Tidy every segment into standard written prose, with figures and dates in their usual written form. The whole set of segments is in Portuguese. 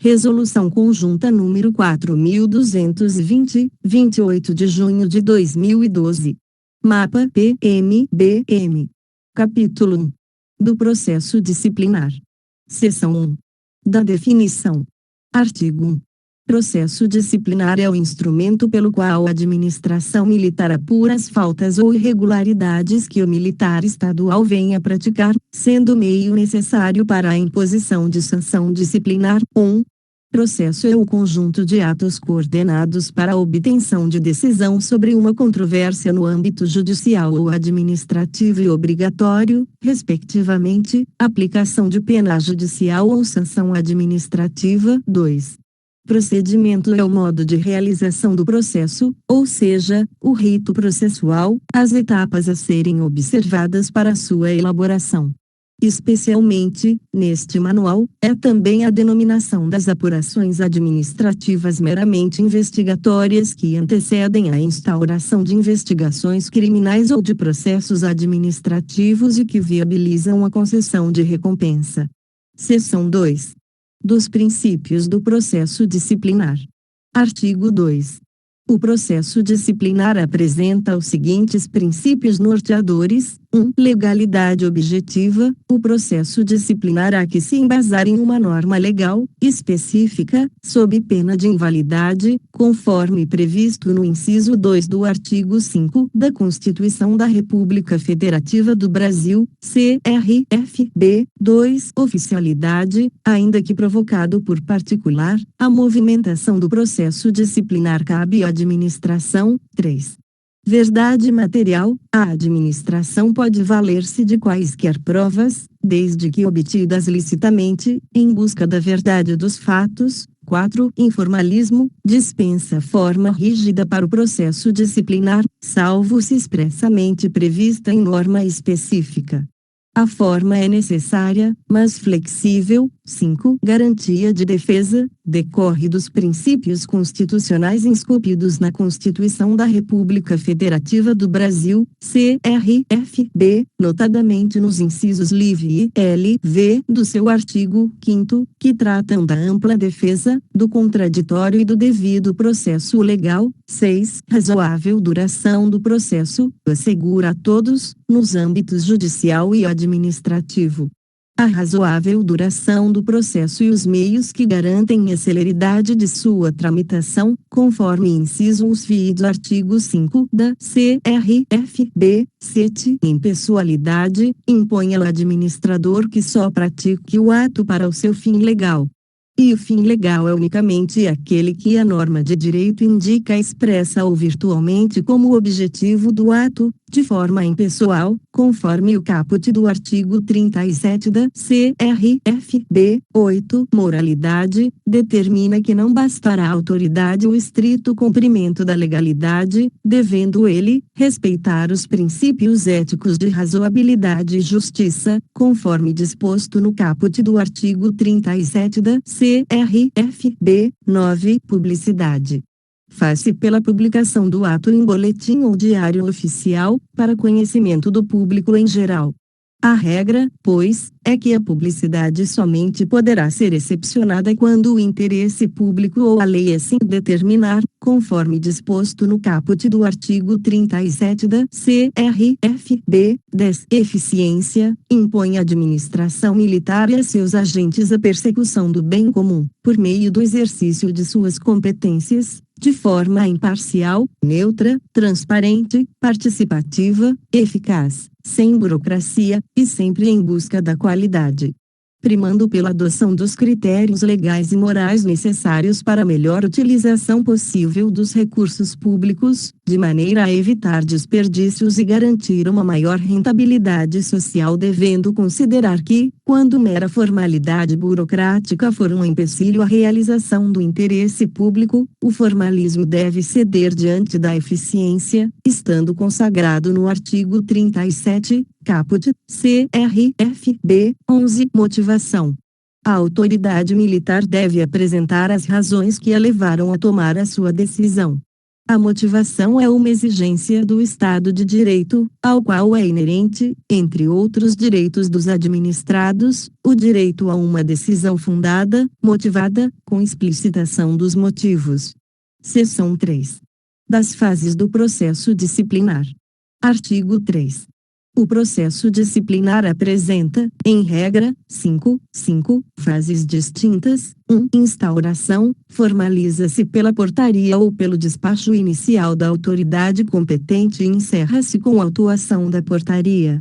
Resolução Conjunta número 4.220, 28 de junho de 2012. Mapa PMBM. Capítulo 1. Do processo disciplinar. Seção 1. Da definição. Artigo 1. Processo disciplinar é o instrumento pelo qual a administração militar apura as faltas ou irregularidades que o militar estadual venha a praticar, sendo meio necessário para a imposição de sanção disciplinar. 1. Processo é o conjunto de atos coordenados para a obtenção de decisão sobre uma controvérsia no âmbito judicial ou administrativo e obrigatório, respectivamente, aplicação de pena judicial ou sanção administrativa. 2. Procedimento é o modo de realização do processo, ou seja, o rito processual, as etapas a serem observadas para sua elaboração. Especialmente, neste manual, é também a denominação das apurações administrativas meramente investigatórias que antecedem a instauração de investigações criminais ou de processos administrativos e que viabilizam a concessão de recompensa. Seção 2. Dos princípios do processo disciplinar. Artigo 2. O processo disciplinar apresenta os seguintes princípios norteadores. 1. Legalidade objetiva. O processo disciplinar há que se embasar em uma norma legal, específica, sob pena de invalidade, conforme previsto no inciso 2 do artigo 5 da Constituição da República Federativa do Brasil, CRFB. 2. Oficialidade, ainda que provocado por particular, a movimentação do processo disciplinar cabe à administração. 3. Verdade material, a administração pode valer-se de quaisquer provas, desde que obtidas licitamente, em busca da verdade dos fatos. 4. Informalismo, dispensa forma rígida para o processo disciplinar, salvo se expressamente prevista em norma específica. A forma é necessária, mas flexível. 5. Garantia de defesa, decorre dos princípios constitucionais esculpidos na Constituição da República Federativa do Brasil, CRFB, notadamente nos incisos liv e lv do seu artigo 5º, que tratam da ampla defesa, do contraditório e do devido processo legal. 6. Razoável duração do processo, assegura a todos, nos âmbitos judicial e administrativo, a razoável duração do processo e os meios que garantem a celeridade de sua tramitação, conforme inciso USV do artigo 5 da CRFB. 7. Impessoalidade, impõe ao administrador que só pratique o ato para o seu fim legal. E o fim legal é unicamente aquele que a norma de direito indica expressa ou virtualmente como objetivo do ato, de forma impessoal, conforme o caput do artigo 37 da CRFB. 8. Moralidade, determina que não bastará a autoridade o estrito cumprimento da legalidade, devendo ele respeitar os princípios éticos de razoabilidade e justiça, conforme disposto no caput do artigo 37 da CRFB. 9. Publicidade. Faz-se pela publicação do ato em boletim ou diário oficial, para conhecimento do público em geral. A regra, pois, é que a publicidade somente poderá ser excepcionada quando o interesse público ou a lei assim determinar, conforme disposto no caput do artigo 37 da CRFB. 10. Eficiência, impõe à administração militar e a seus agentes a persecução do bem comum, por meio do exercício de suas competências, de forma imparcial, neutra, transparente, participativa, eficaz, sem burocracia, e sempre em busca da qualidade. Primando pela adoção dos critérios legais e morais necessários para a melhor utilização possível dos recursos públicos, de maneira a evitar desperdícios e garantir uma maior rentabilidade social, devendo considerar que, quando mera formalidade burocrática for um empecilho à realização do interesse público, o formalismo deve ceder diante da eficiência, estando consagrado no artigo 37, caput, CRFB. 11. Motivação. A autoridade militar deve apresentar as razões que a levaram a tomar a sua decisão. A motivação é uma exigência do Estado de Direito, ao qual é inerente, entre outros direitos dos administrados, o direito a uma decisão fundada, motivada, com explicitação dos motivos. Seção 3. Das fases do processo disciplinar. Artigo 3. O processo disciplinar apresenta, em regra, 5 fases distintas. 1. Instauração, formaliza-se pela portaria ou pelo despacho inicial da autoridade competente e encerra-se com a autuação da portaria.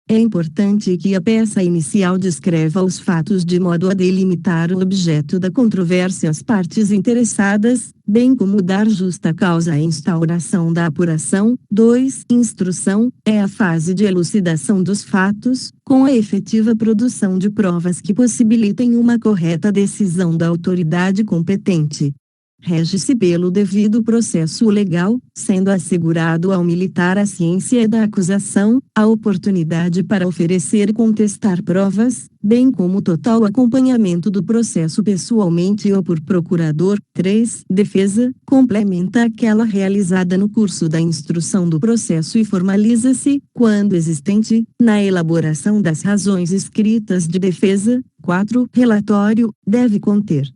É importante que a peça inicial descreva os fatos de modo a delimitar o objeto da controvérsia às partes interessadas, bem como dar justa causa à instauração da apuração. 2. Instrução, é a fase de elucidação dos fatos, com a efetiva produção de provas que possibilitem uma correta decisão da autoridade competente. Rege-se pelo devido processo legal, sendo assegurado ao militar a ciência da acusação, a oportunidade para oferecer e contestar provas, bem como total acompanhamento do processo pessoalmente ou por procurador. 3. Defesa, complementa aquela realizada no curso da instrução do processo e formaliza-se, quando existente, na elaboração das razões escritas de defesa. 4. Relatório, deve conter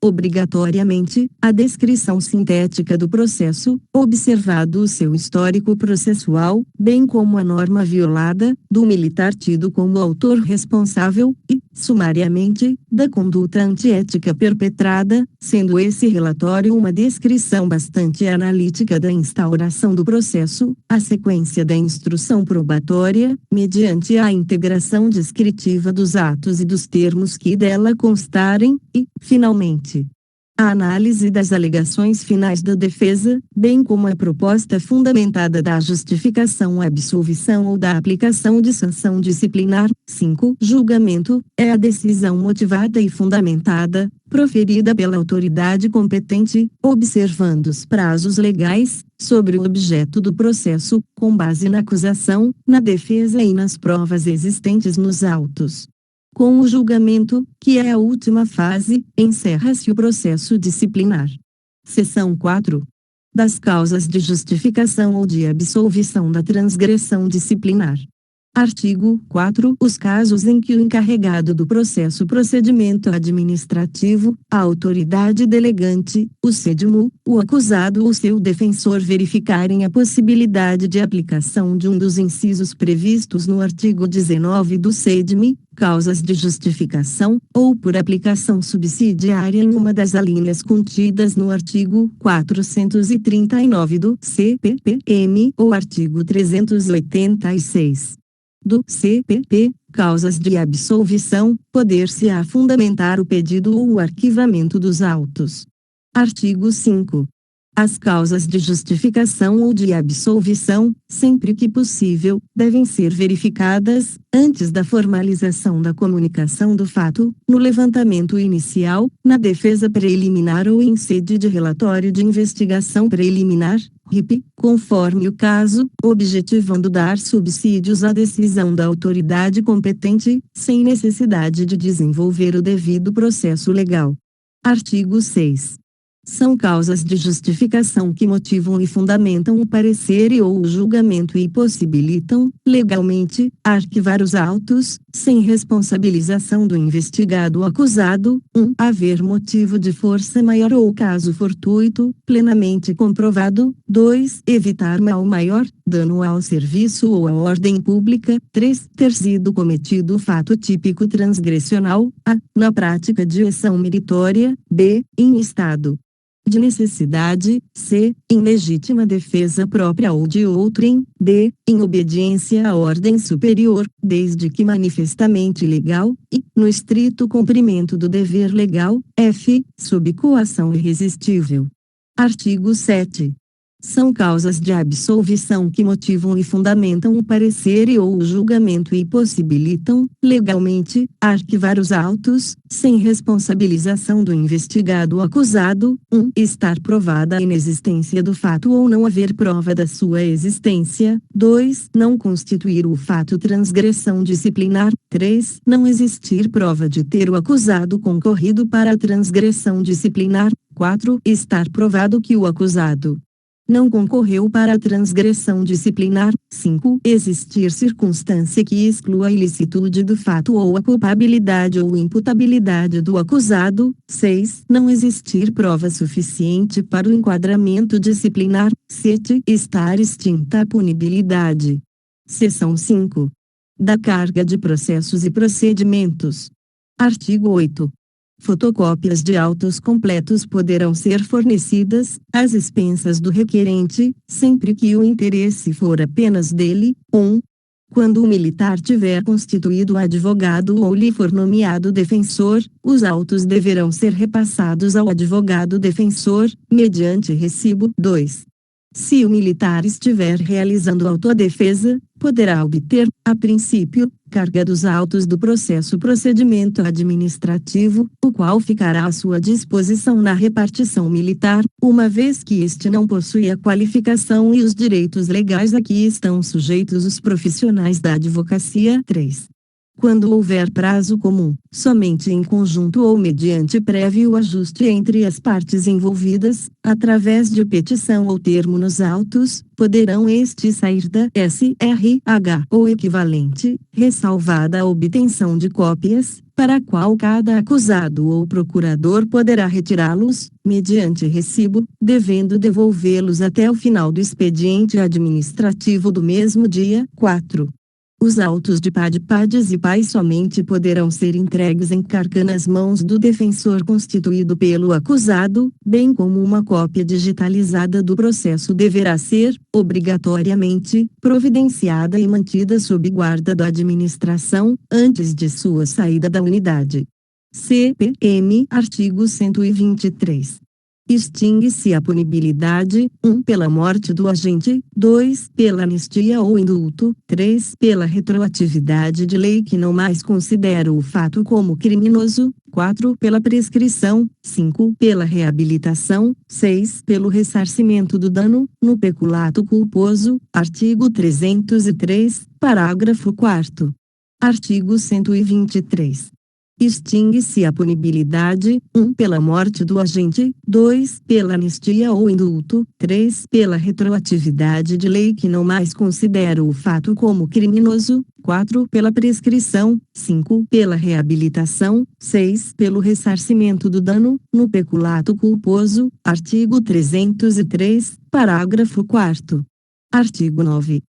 obrigatoriamente, a descrição sintética do processo, observado o seu histórico processual, bem como a norma violada, do militar tido como autor responsável, e, sumariamente, da conduta antiética perpetrada, sendo esse relatório uma descrição bastante analítica da instauração do processo, a sequência da instrução probatória, mediante a integração descritiva dos atos e dos termos que dela constarem, e, finalmente, a análise das alegações finais da defesa, bem como a proposta fundamentada da justificação à absolvição ou da aplicação de sanção disciplinar. 5. Julgamento, é a decisão motivada e fundamentada, proferida pela autoridade competente, observando os prazos legais, sobre o objeto do processo, com base na acusação, na defesa e nas provas existentes nos autos. Com o julgamento, que é a última fase, encerra-se o processo disciplinar. Seção 4. Das causas de justificação ou de absolvição da transgressão disciplinar. Artigo 4. Os casos em que o encarregado do processo procedimento administrativo, a autoridade delegante, o SEDMO, o acusado ou seu defensor verificarem a possibilidade de aplicação de um dos incisos previstos no artigo 19 do SEDM, causas de justificação, ou por aplicação subsidiária em uma das alíneas contidas no artigo 439 do CPPM ou artigo 386 do CPP, causas de absolvição, poder-se-á fundamentar o pedido ou o arquivamento dos autos. Artigo 5. As causas de justificação ou de absolvição, sempre que possível, devem ser verificadas, antes da formalização da comunicação do fato, no levantamento inicial, na defesa preliminar ou em sede de relatório de investigação preliminar, RIP, conforme o caso, objetivando dar subsídios à decisão da autoridade competente, sem necessidade de desenvolver o devido processo legal. Artigo 6. São causas de justificação que motivam e fundamentam o parecer e ou o julgamento e possibilitam, legalmente, arquivar os autos, sem responsabilização do investigado ou acusado. 1. Haver motivo de força maior ou caso fortuito, plenamente comprovado. 2. Evitar mal maior, dano ao serviço ou à ordem pública. 3. Ter sido cometido fato típico transgressional. A. Na prática de ação meritória. B. Em estado de necessidade. C. Em legítima defesa própria ou de outrem. D. Em obediência à ordem superior, desde que manifestamente legal. E, no estrito cumprimento do dever legal. F. Sob coação irresistível. Artigo 7. São causas de absolvição que motivam e fundamentam o parecer e ou o julgamento e possibilitam, legalmente, arquivar os autos, sem responsabilização do investigado ou acusado. 1. Estar provada a inexistência do fato ou não haver prova da sua existência. 2. Não constituir o fato transgressão disciplinar. 3. Não existir prova de ter o acusado concorrido para a transgressão disciplinar. 4. Estar provado que o acusado não concorreu para a transgressão disciplinar. 5. Existir circunstância que exclua a ilicitude do fato ou a culpabilidade ou imputabilidade do acusado. 6. Não existir prova suficiente para o enquadramento disciplinar. 7. Estar extinta a punibilidade. Seção 5. Da carga de processos e procedimentos. Artigo 8. Fotocópias de autos completos poderão ser fornecidas, às expensas do requerente, sempre que o interesse for apenas dele. 1. Quando o militar tiver constituído advogado ou lhe for nomeado defensor, os autos deverão ser repassados ao advogado defensor, mediante recibo. 2. Se o militar estiver realizando autodefesa, poderá obter, a princípio, carga dos autos do procedimento administrativo, o qual ficará à sua disposição na repartição militar, uma vez que este não possui a qualificação e os direitos legais a que estão sujeitos os profissionais da advocacia. 3. Quando houver prazo comum, somente em conjunto ou mediante prévio ajuste entre as partes envolvidas, através de petição ou termo nos autos, poderão estes sair da SRH ou equivalente, ressalvada a obtenção de cópias, para a qual cada acusado ou procurador poderá retirá-los, mediante recibo, devendo devolvê-los até o final do expediente administrativo do mesmo dia. 4. Os autos de PADs e PAIs somente poderão ser entregues em carga nas mãos do defensor constituído pelo acusado, bem como uma cópia digitalizada do processo deverá ser, obrigatoriamente, providenciada e mantida sob guarda da administração, antes de sua saída da unidade. CPM. Artigo 123. Extingue-se a punibilidade, 1. Pela morte do agente, 2. Pela anistia ou indulto, 3. Pela retroatividade de lei que não mais considera o fato como criminoso, 4. Pela prescrição, 5. Pela reabilitação, 6. Pelo ressarcimento do dano, no peculato culposo. Artigo 303, parágrafo 4º. Artigo 123. Extingue-se a punibilidade, 1. Pela morte do agente, 2. Pela anistia ou indulto, 3. Pela retroatividade de lei que não mais considera o fato como criminoso, 4. Pela prescrição, 5. Pela reabilitação, 6. Pelo ressarcimento do dano, no peculato culposo. Artigo 303, parágrafo 4º. Artigo 9.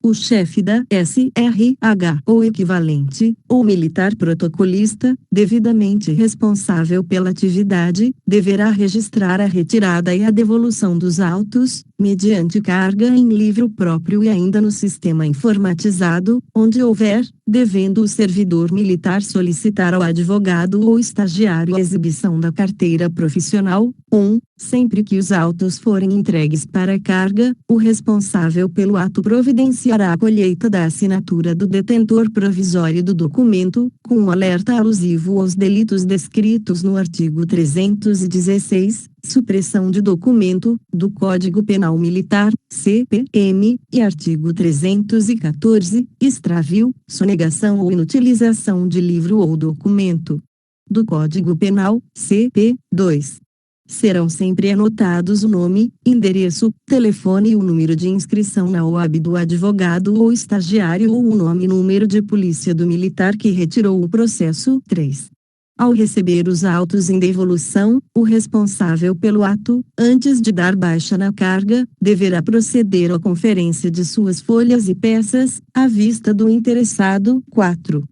O chefe da SRH ou equivalente, ou militar protocolista, devidamente responsável pela atividade, deverá registrar a retirada e a devolução dos autos, mediante carga em livro próprio e ainda no sistema informatizado, onde houver, devendo o servidor militar solicitar ao advogado ou estagiário a exibição da carteira profissional. 1. Sempre que os autos forem entregues para carga, o responsável pelo ato providenciará a colheita da assinatura do detentor provisório do documento, com um alerta alusivo aos delitos descritos no artigo 316, supressão de documento, do Código Penal Militar, CPM, e artigo 314, extravio, sonegação ou inutilização de livro ou documento, do Código Penal, CP. 2. Serão sempre anotados o nome, endereço, telefone e o número de inscrição na OAB do advogado ou estagiário ou o nome e número de polícia do militar que retirou o processo. 3. Ao receber os autos em devolução, o responsável pelo ato, antes de dar baixa na carga, deverá proceder à conferência de suas folhas e peças, à vista do interessado. 4.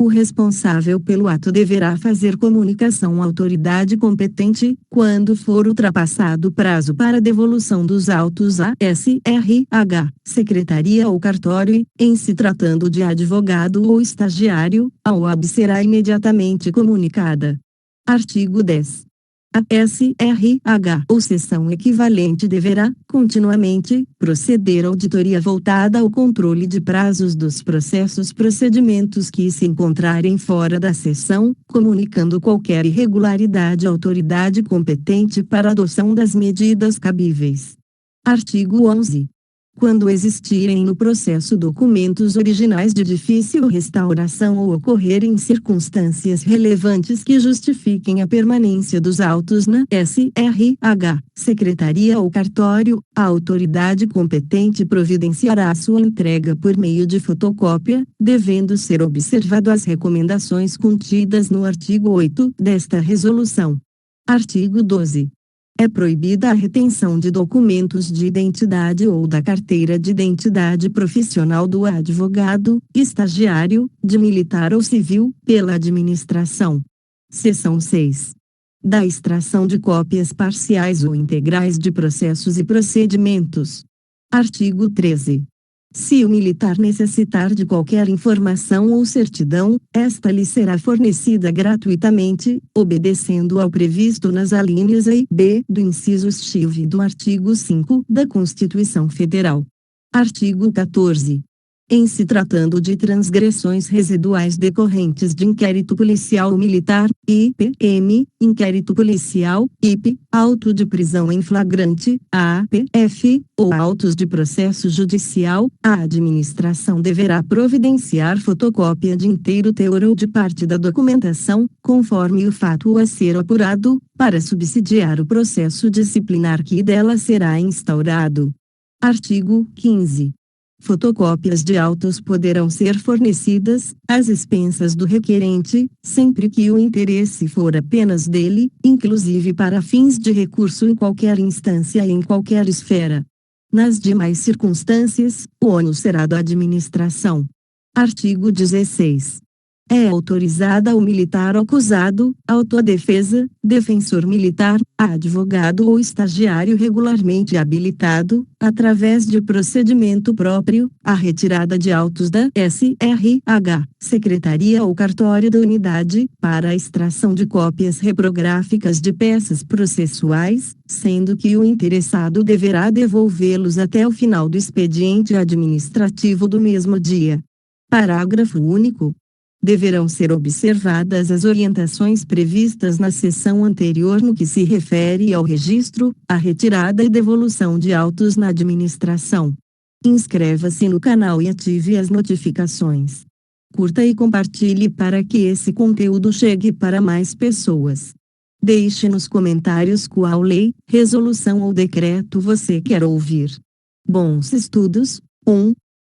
O responsável pelo ato deverá fazer comunicação à autoridade competente, quando for ultrapassado o prazo para devolução dos autos à SRH, secretaria ou cartório e, em se tratando de advogado ou estagiário, a OAB será imediatamente comunicada. Artigo 10. A SRH ou seção equivalente deverá, continuamente, proceder à auditoria voltada ao controle de prazos dos procedimentos que se encontrarem fora da seção, comunicando qualquer irregularidade à autoridade competente para a adoção das medidas cabíveis. Artigo 11. quando existirem no processo documentos originais de difícil restauração ou ocorrerem circunstâncias relevantes que justifiquem a permanência dos autos na SRH, Secretaria ou Cartório, a autoridade competente providenciará sua entrega por meio de fotocópia, devendo ser observado as recomendações contidas no artigo 8 desta resolução. Artigo 12. É proibida a retenção de documentos de identidade ou da carteira de identidade profissional do advogado, estagiário, de militar ou civil, pela administração. Seção 6. Da extração de cópias parciais ou integrais de processos e procedimentos. Artigo 13. Se o militar necessitar de qualquer informação ou certidão, esta lhe será fornecida gratuitamente, obedecendo ao previsto nas alíneas A e B do inciso X do artigo 5 da Constituição Federal. Artigo 14. Em se tratando de transgressões residuais decorrentes de inquérito policial militar, IPM, inquérito policial, IP, auto de prisão em flagrante, APF, ou autos de processo judicial, a administração deverá providenciar fotocópia de inteiro teor ou de parte da documentação, conforme o fato a ser apurado, para subsidiar o processo disciplinar que dela será instaurado. Artigo 15. Fotocópias de autos poderão ser fornecidas, às expensas do requerente, sempre que o interesse for apenas dele, inclusive para fins de recurso em qualquer instância e em qualquer esfera. Nas demais circunstâncias, o ônus será da administração. Artigo 16. É autorizada ao militar acusado, autodefesa, defensor militar, advogado ou estagiário regularmente habilitado, através de procedimento próprio, a retirada de autos da SRH, Secretaria ou Cartório da Unidade, para a extração de cópias reprográficas de peças processuais, sendo que o interessado deverá devolvê-los até o final do expediente administrativo do mesmo dia. Parágrafo único. Deverão ser observadas as orientações previstas na seção anterior no que se refere ao registro, à retirada e devolução de autos na administração. Inscreva-se no canal e ative as notificações. Curta e compartilhe para que esse conteúdo chegue para mais pessoas. Deixe nos comentários qual lei, resolução ou decreto você quer ouvir. Bons estudos. 1.